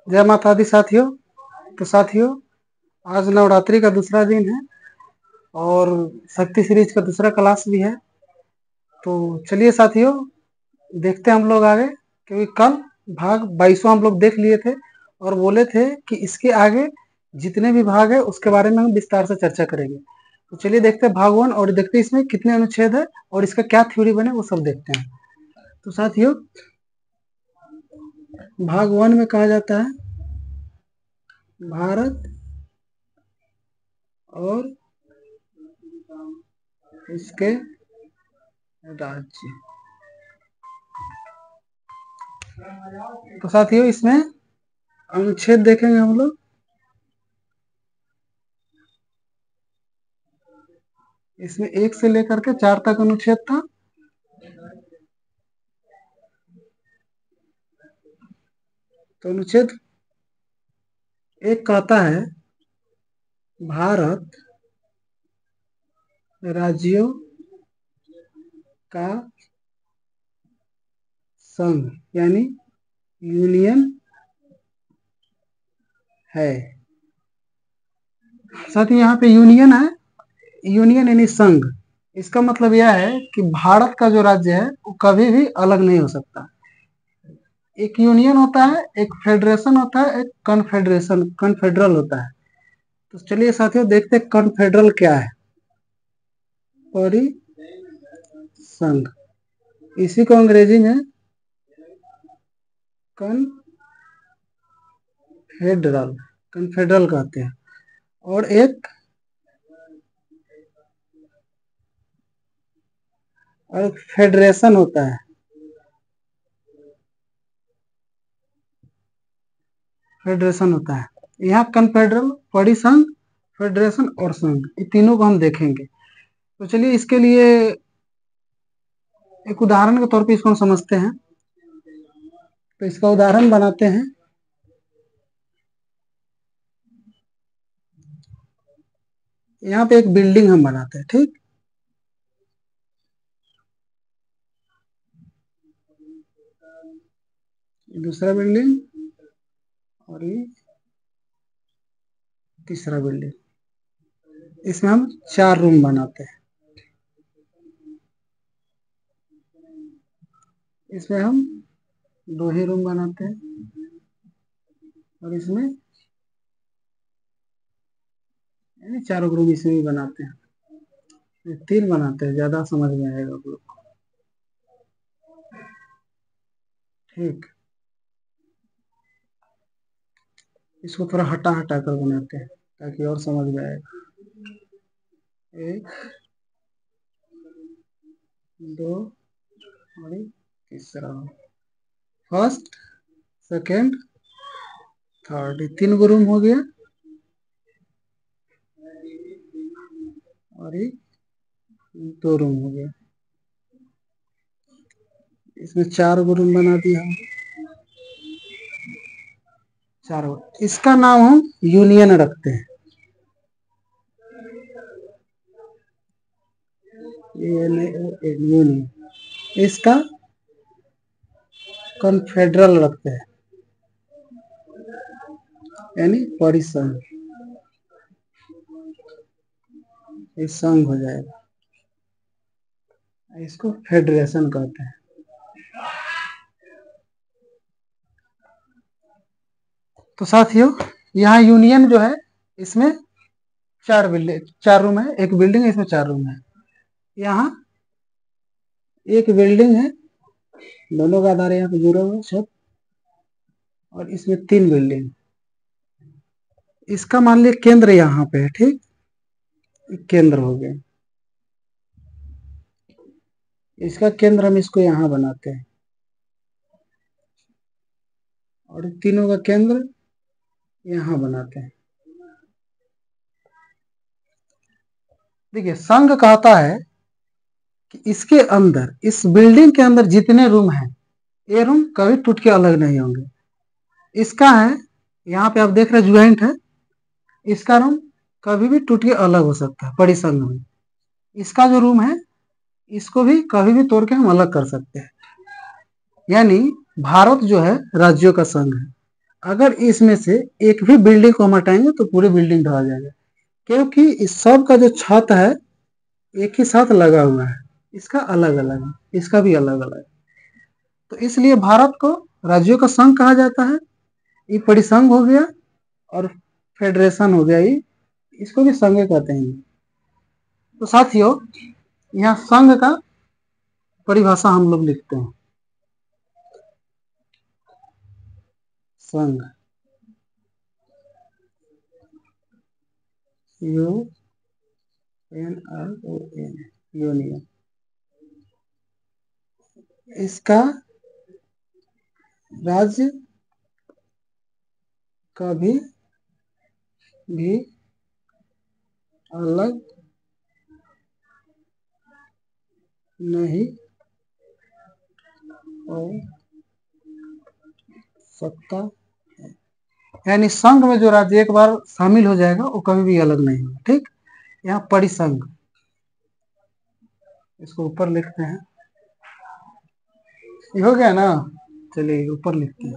जय माता दी साथियों। तो साथियों, आज नवरात्रि का दूसरा दिन है और शक्ति सीरीज का दूसरा क्लास भी है। तो चलिए साथियों, देखते हैं हम लोग आगे, क्योंकि कल भाग 22वां हम लोग देख लिए थे और बोले थे कि इसके आगे जितने भी भाग है उसके बारे में हम विस्तार से चर्चा करेंगे। तो चलिए देखते हैं भाग 1 और देखते हैं इसमें कितने अनुच्छेद है और इसका क्या थ्योरी बने, वो सब देखते हैं। तो साथियों, भाग 1 में कहा जाता है भारत और इसके राज्य। तो साथियों, इसमें अनुच्छेद देखेंगे हम लोग। इसमें 1 से लेकर के 4 तक अनुच्छेद था। तो अनुच्छेद 1 कहता है भारत राज्यों का संघ यानी यूनियन है। साथ ही यहाँ पे यूनियन है, यूनियन यानी संघ। इसका मतलब यह है कि भारत का जो राज्य है वो कभी भी अलग नहीं हो सकता। एक यूनियन होता है, एक फेडरेशन होता है, एक कन्फेडरल होता है। तो चलिए साथियों, देखते हैं कन्फेडरल क्या है। परिसंघ, इसी को अंग्रेजी में कन्फेडरल कहते हैं। और एक फेडरेशन होता है, यहाँ कन्फेडरल, परिसंघ, फेडरेशन और संघ, ये तीनों को हम देखेंगे। तो चलिए इसके लिए एक उदाहरण के तौर पे इसको हम समझते हैं। तो इसका उदाहरण बनाते हैं। यहाँ पे एक बिल्डिंग हम बनाते हैं, ठीक। दूसरा बिल्डिंग और ये तीसरा बिल्डिंग। इसमें हम 4 रूम बनाते हैं। इसमें हम 2 ही रूम बनाते हैं और इसमें यानी 4 रूम इसमें भी बनाते हैं। 3 बनाते हैं, ज्यादा समझ में आएगा आप लोग को, ठीक। इसको थोड़ा हटा हटा कर बनाते हैं ताकि और समझ में आएगा। 1 2 और तीसरा, फर्स्ट, सेकेंड, थर्ड, 3 रूम हो गया। और ये 2 रूम हो गया। इसमें 4 रूम बना दिया हम, 4। इसका नाम हम यूनियन रखते हैं। यूनियन, इसका कन्फेडरल रखते हैं यानी परिसंघ, ये संघ हो जाएगा। इसको फेडरेशन कहते हैं। तो साथियों, यहाँ यूनियन जो है इसमें 4 रूम है, एक बिल्डिंग है, इसमें 4 रूम है। यहाँ एक बिल्डिंग है, दोनों का आधार यहाँ पे जुड़ा हुआ है सब। और इसमें 3 बिल्डिंग। इसका मान लिया केंद्र यहाँ पे है, ठीक। केंद्र हो गया, इसका केंद्र हम इसको यहाँ बनाते हैं और तीनों का केंद्र यहाँ बनाते हैं। देखिए, संघ कहता है कि इसके अंदर, इस बिल्डिंग के अंदर जितने रूम हैं, ये रूम कभी टूट के अलग नहीं होंगे। इसका है, यहाँ पे आप देख रहे ज्वाइंट है, इसका रूम कभी भी टूट के अलग हो सकता है परिसंघ में। इसका जो रूम है इसको भी कभी भी तोड़ के हम अलग कर सकते हैं। यानी भारत जो है राज्यों का संघ है। अगर इसमें से एक भी बिल्डिंग को हम हटाएंगे तो पूरी बिल्डिंग ढह जाएगा, क्योंकि इस सब का जो छत है एक ही साथ लगा हुआ है, इसका अलग अलग है, इसका भी अलग अलग है। तो इसलिए भारत को राज्यों का संघ कहा जाता है। ये परिसंघ हो गया और फेडरेशन हो गया, ये इसको भी संघ कहते हैं। तो साथियों, यहाँ संघ का परिभाषा हम लोग लिखते हैं। संघ, UNION, यूनियन। इसका राज्य कभी भी अलग नहीं हो सकता है। यानी संघ में जो राज्य एक बार शामिल हो जाएगा वो कभी भी अलग नहीं होगा। ठीक, यहाँ परिसंघ, इसको ऊपर लिखते हैं। ये हो गया ना, चलिए ऊपर लिखते हैं।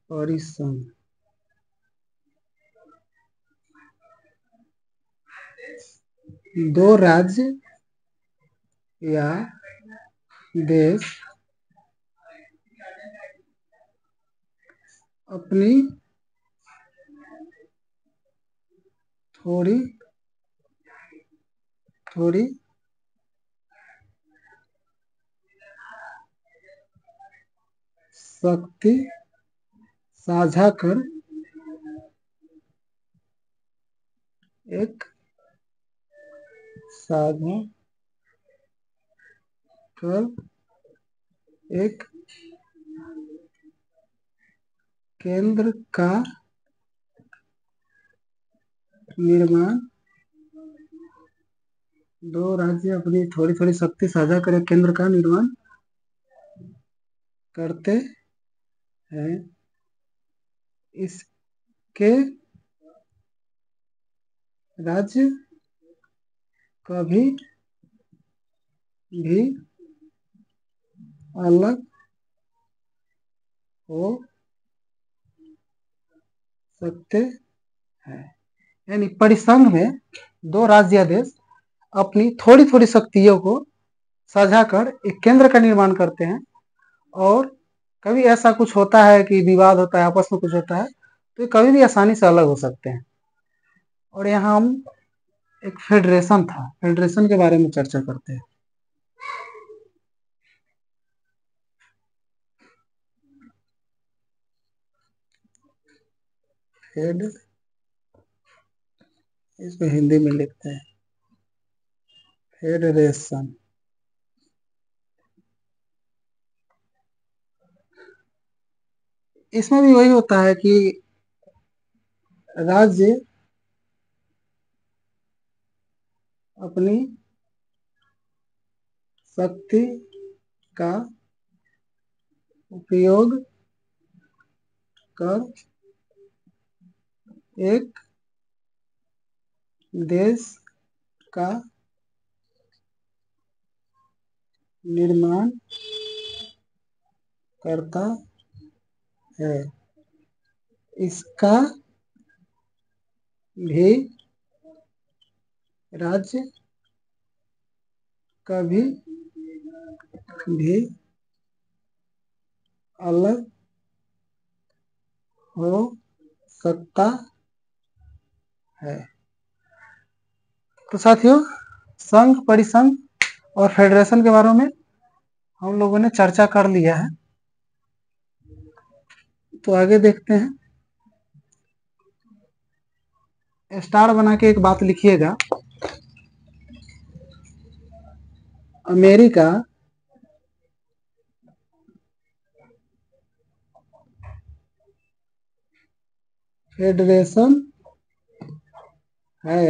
परिसंघ, दो राज्य या देश अपनी थोड़ी थोड़ी शक्ति साझा कर एक साझा कर एक केंद्र का निर्माण, दो राज्य अपनी थोड़ी थोड़ी शक्ति साझा कर एक केंद्र का निर्माण करते हैं। इसके राज्य कभी भी अलग हो सकते हैं। यानी परिसंघ में दो राज्य या देश अपनी थोड़ी थोड़ी शक्तियों को साझा कर एक केंद्र का निर्माण करते हैं, और कभी ऐसा कुछ होता है कि विवाद होता है, आपस में कुछ होता है, तो ये कभी भी आसानी से अलग हो सकते हैं। और यहाँ हम एक फेडरेशन था, फेडरेशन के बारे में चर्चा करते हैं। फेड, इसको हिंदी में लिखते हैं फेडरेशन। इसमें भी वही होता है कि राज्य अपनी शक्ति का उपयोग कर एक देश का निर्माण करता है। इसका भी राज्य कभी भी अलग हो सकता है। तो साथियों, संघ, परिसंघ और फेडरेशन के बारे में हम लोगों ने चर्चा कर लिया है। तो आगे देखते हैं। स्टार बना के एक बात लिखिएगा। अमेरिका फेडरेशन है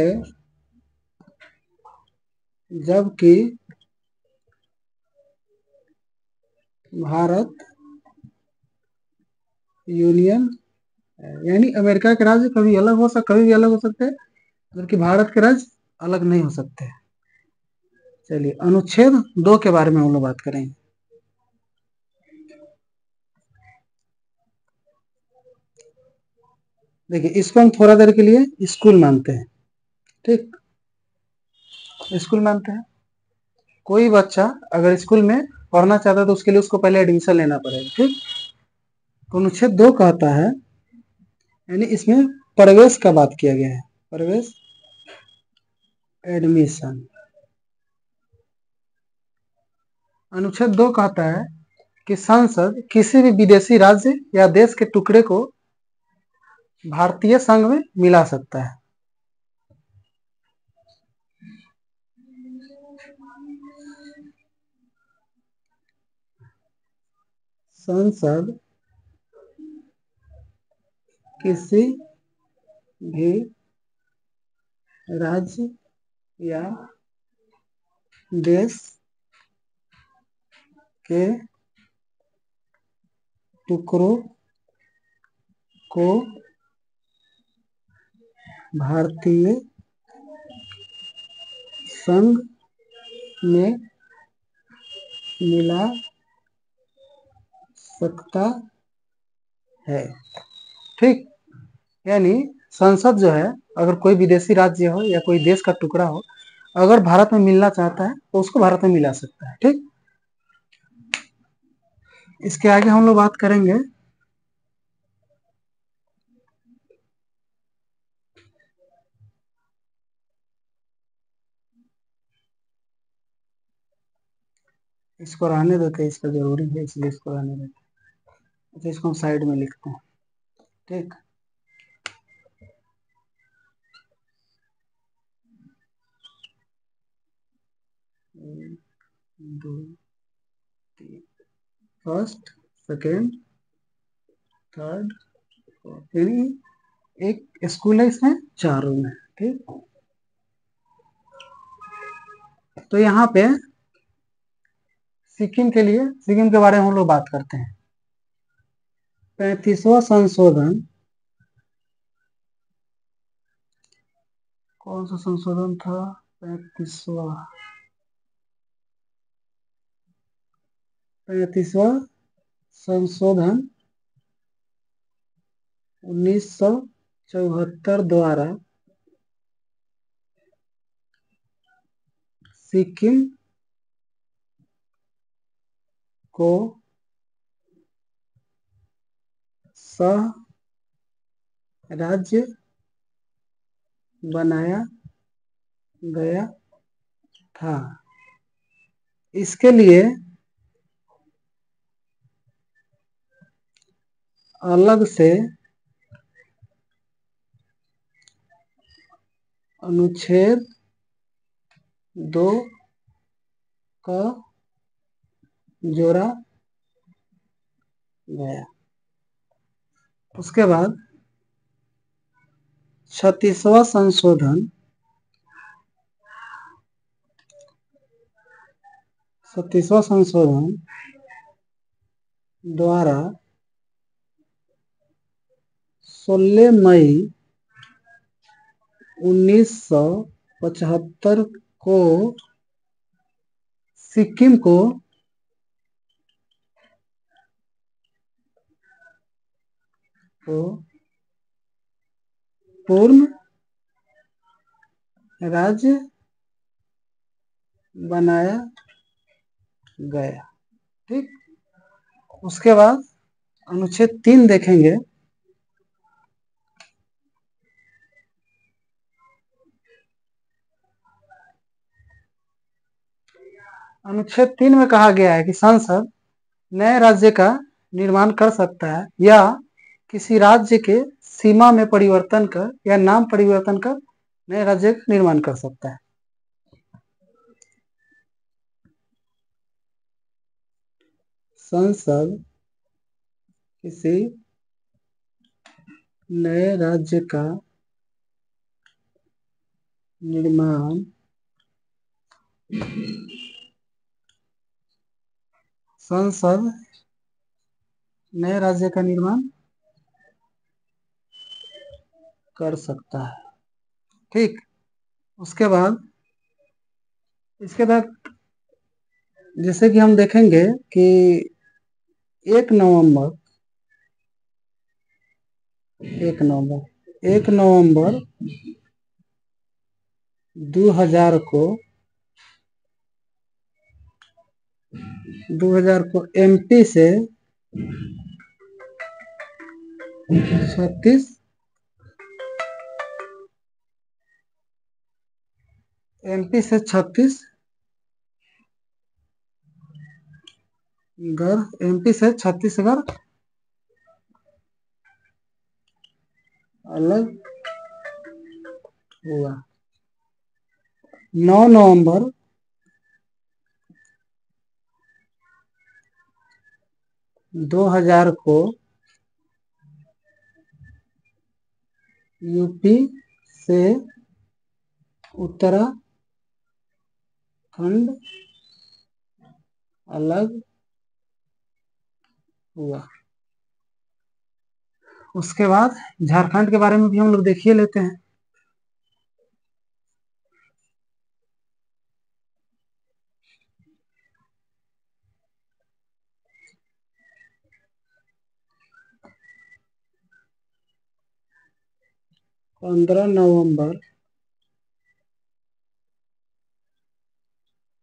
जबकि भारत यूनियन यानी अमेरिका के राज्य कभी भी अलग हो सकते हैं, जबकि भारत के राज्य अलग नहीं हो सकते। चलिए अनुच्छेद 2 के बारे में हम लोग बात करेंगे। देखिए इसको हम थोड़ा देर के लिए स्कूल मानते हैं, ठीक, स्कूल मानते हैं। कोई बच्चा अगर स्कूल में पढ़ना चाहता है तो उसके लिए उसको पहले एडमिशन लेना पड़ेगा, ठीक। तो अनुच्छेद 2 कहता है, यानी इसमें प्रवेश का बात किया गया है, प्रवेश एडमिशन। अनुच्छेद 2 कहता है कि संसद किसी भी विदेशी राज्य या देश के टुकड़े को भारतीय संघ में मिला सकता है। संसद किसी भी राज्य या देश के टुकड़ों को भारतीय संघ में मिला सकता है, ठीक। यानी संसद जो है, अगर कोई विदेशी राज्य हो या कोई देश का टुकड़ा हो, अगर भारत में मिलना चाहता है तो उसको भारत में मिला सकता है, ठीक। इसके आगे हम लोग बात करेंगे इसको रहने देते हैं, इसका जरूरी है इसलिए इसको रहने देते हैं। अच्छा इसको हम साइड में लिखते हैं, ठीक। एक, दो, तीन, फर्स्ट, सेकेंड, थर्ड, यानी एक स्कूल है, इसमें 4 रूम है, ठीक। तो यहाँ पे सिक्किम के बारे में हम लोग बात करते हैं। 35वां संशोधन, कौन सा संशोधन था? 35वां संशोधन 1974 द्वारा सिक्किम को सह राज्य बनाया गया था। इसके लिए अलग से अनुच्छेद 2 का जोड़ा गया। उसके बाद 36वां संशोधन 36वां संशोधन द्वारा 16 मई 1975 को सिक्किम को पूर्ण राज्य बनाया गया, ठीक। उसके बाद अनुच्छेद 3 देखेंगे। अनुच्छेद 3 में कहा गया है कि संसद नए राज्य का निर्माण कर सकता है या किसी राज्य के सीमा में परिवर्तन कर या नाम परिवर्तन कर नए राज्य का निर्माण कर सकता है। संसद किसी नए राज्य का निर्माण संसद नए राज्य का निर्माण कर सकता है। ठीक, उसके बाद इसके बाद जैसे कि हम देखेंगे कि 1 नवंबर 1 नवंबर 2000 को एमपी से 36 एमपी से 36 छत्तीसगढ़ अलग हुआ। 9 नवंबर 2000 को यूपी से उत्तराखंड अलग हुआ। उसके बाद झारखंड के बारे में भी हम लोग देखिए लेते हैं। पंद्रह नवंबर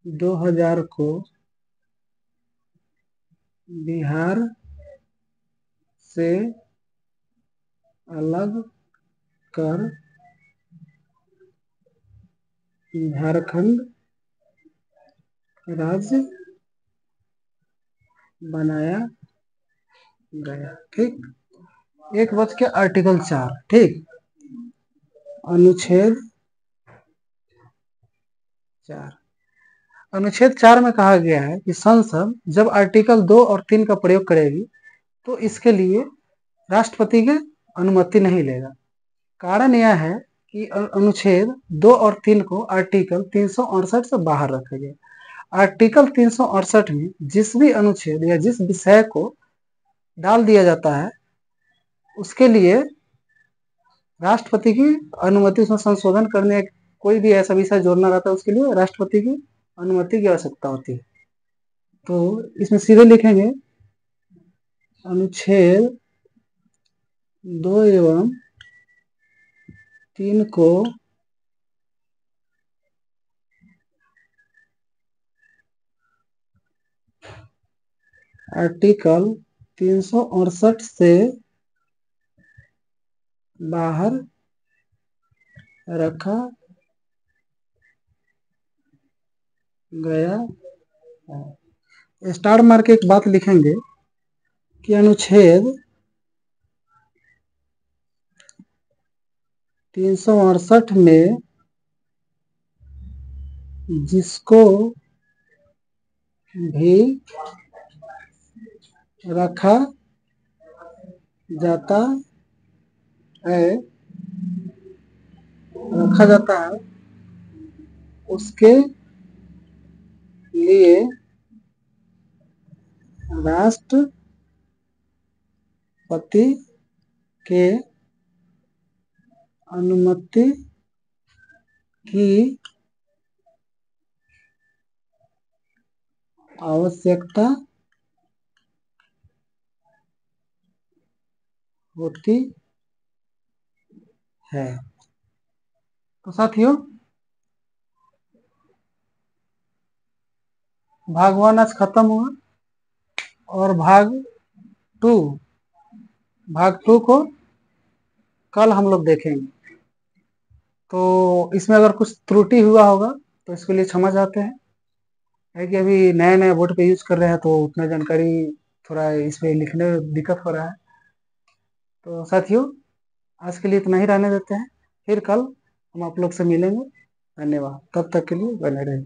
2000 को बिहार से अलग कर झारखंड राज्य बनाया गया। ठीक, एक बच के आर्टिकल 4। ठीक, अनुच्छेद 4 अनुच्छेद 4 में कहा गया है कि संसद जब आर्टिकल 2 और 3 का प्रयोग करेगी तो इसके लिए राष्ट्रपति की अनुमति नहीं लेगा। कारण यह है कि अनुच्छेद 2 और 3 को आर्टिकल 368 से बाहर रखा गया। आर्टिकल 368 में जिस भी अनुच्छेद या जिस विषय को डाल दिया जाता है उसके लिए राष्ट्रपति की अनुमति, उसमें संशोधन करने, कोई भी ऐसा विषय जोड़ना रहता है उसके लिए राष्ट्रपति की अनुमति की आवश्यकता होती है। तो इसमें सीधे लिखेंगे अनुच्छेद 2 एवं 3 को आर्टिकल 368 से बाहर रखा गया है। स्टार मार के एक बात लिखेंगे कि अनुच्छेद 368 में जिसको भी रखा जाता है उसके लिए राष्ट्रपति के अनुमति की आवश्यकता होती है। तो साथियों, भाग 1 आज खत्म हुआ और भाग 2 को कल हम लोग देखेंगे। तो इसमें अगर कुछ त्रुटि हुआ होगा तो इसके लिए क्षमा चाहते हैं। है कि अभी नए नए बोर्ड पे यूज कर रहे हैं तो उतना जानकारी थोड़ा इसमें लिखने में दिक्कत हो रहा है। तो साथियों, आज के लिए इतना ही रहने देते हैं, फिर कल हम आप लोग से मिलेंगे। धन्यवाद, तब तक के लिए बने रहिए।